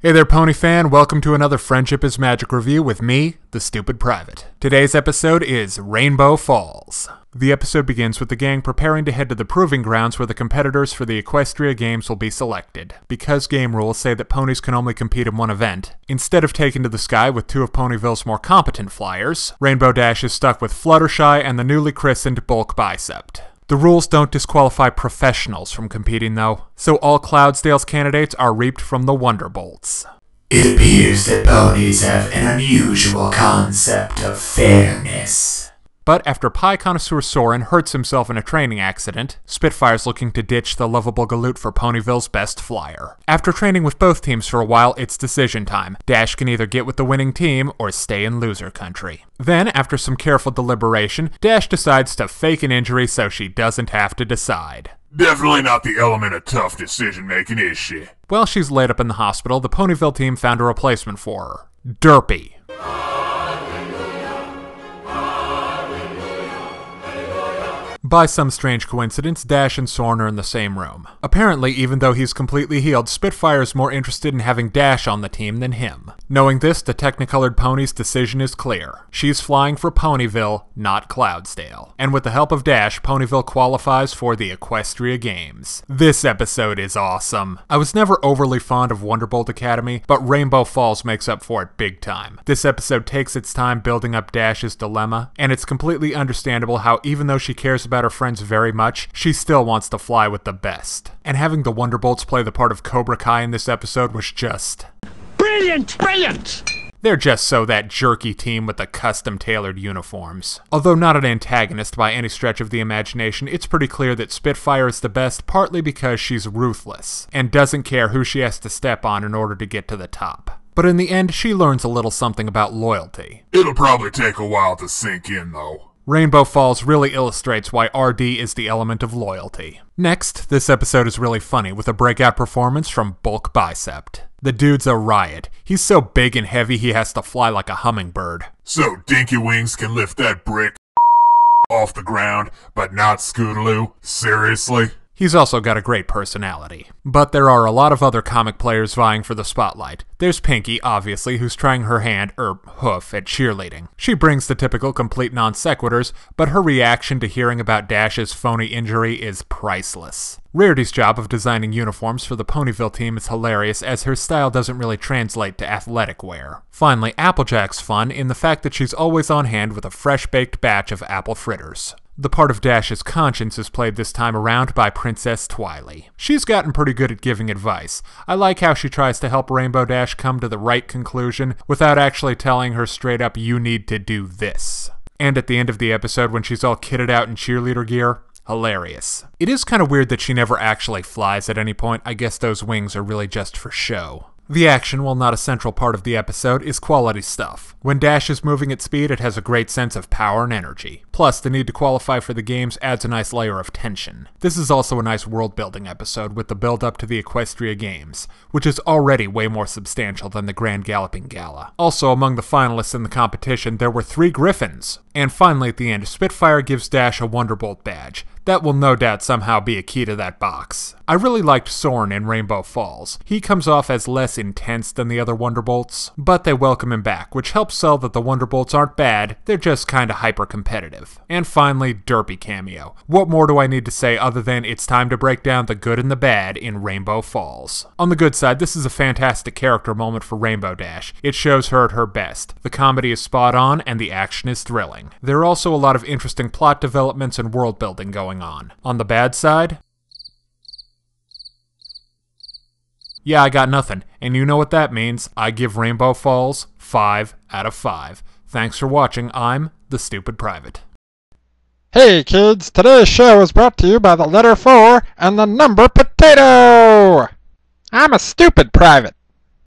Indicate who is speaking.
Speaker 1: Hey there, Pony fan. Welcome to another Friendship is Magic review with me, the Stupid Private. Today's episode is Rainbow Falls. The episode begins with the gang preparing to head to the proving grounds where the competitors for the Equestria Games will be selected. Because game rules say that ponies can only compete in one event, instead of taking to the sky with two of Ponyville's more competent flyers, Rainbow Dash is stuck with Fluttershy and the newly christened Bulk Bicep. The rules don't disqualify professionals from competing though, so all Cloudsdale's candidates are reaped from the Wonderbolts.
Speaker 2: It appears that ponies have an unusual concept of fairness.
Speaker 1: But after pie connoisseur Soren hurts himself in a training accident, Spitfire's looking to ditch the lovable Galoot for Ponyville's best flyer. After training with both teams for a while, it's decision time. Dash can either get with the winning team or stay in loser country. Then, after some careful deliberation, Dash decides to fake an injury so she doesn't have to decide.
Speaker 3: Definitely not the element of tough decision-making, is she?
Speaker 1: While she's laid up in the hospital, the Ponyville team found a replacement for her. Derpy. By some strange coincidence, Dash and Soren are in the same room. Apparently, even though he's completely healed, Spitfire is more interested in having Dash on the team than him. Knowing this, the Technicolored Pony's decision is clear. She's flying for Ponyville, not Cloudsdale. And with the help of Dash, Ponyville qualifies for the Equestria Games. This episode is awesome. I was never overly fond of Wonderbolt Academy, but Rainbow Falls makes up for it big time. This episode takes its time building up Dash's dilemma, and it's completely understandable how even though she cares about her friends very much, she still wants to fly with the best. And having the Wonderbolts play the part of Cobra Kai in this episode was just...
Speaker 4: brilliant! Brilliant!
Speaker 1: They're just so that jerky team with the custom-tailored uniforms. Although not an antagonist by any stretch of the imagination, it's pretty clear that Spitfire is the best partly because she's ruthless, and doesn't care who she has to step on in order to get to the top. But in the end, she learns a little something about loyalty.
Speaker 3: It'll probably take a while to sink in, though.
Speaker 1: Rainbow Falls really illustrates why RD is the element of loyalty. Next, this episode is really funny with a breakout performance from Bulk Bicep. The dude's a riot. He's so big and heavy he has to fly like a hummingbird.
Speaker 3: So Dinky Wings can lift that brick off the ground, but not Scootaloo? Seriously?
Speaker 1: He's also got a great personality. But there are a lot of other comic players vying for the spotlight. There's Pinky, obviously, who's trying her hand, hoof, at cheerleading. She brings the typical complete non-sequiturs, but her reaction to hearing about Dash's phony injury is priceless. Rarity's job of designing uniforms for the Ponyville team is hilarious, as her style doesn't really translate to athletic wear. Finally, Applejack's fun in the fact that she's always on hand with a fresh-baked batch of apple fritters. The part of Dash's conscience is played this time around by Princess Twily. She's gotten pretty good at giving advice. I like how she tries to help Rainbow Dash come to the right conclusion without actually telling her straight up, you need to do this. And at the end of the episode when she's all kitted out in cheerleader gear, hilarious. It is kind of weird that she never actually flies at any point. I guess those wings are really just for show. The action, while not a central part of the episode, is quality stuff. When Dash is moving at speed, it has a great sense of power and energy. Plus, the need to qualify for the games adds a nice layer of tension. This is also a nice world-building episode with the build-up to the Equestria Games, which is already way more substantial than the Grand Galloping Gala. Also, among the finalists in the competition, there were 3 Griffins. And finally, at the end, Spitfire gives Dash a Wonderbolt badge. That will no doubt somehow be a key to that box. I really liked Soren in Rainbow Falls. He comes off as less intense than the other Wonderbolts, but they welcome him back, which helps sell that the Wonderbolts aren't bad, they're just kinda hyper-competitive. And finally, Derpy cameo. What more do I need to say other than it's time to break down the good and the bad in Rainbow Falls? On the good side, this is a fantastic character moment for Rainbow Dash. It shows her at her best. The comedy is spot on, and the action is thrilling. There are also a lot of interesting plot developments and world building going on. On the bad side, yeah, I got nothing. And you know what that means. I give Rainbow Falls 5 out of 5. Thanks for watching. I'm the Stupid Private.
Speaker 4: Hey kids, today's show is brought to you by the letter 4 and the number potato! I'm a stupid private.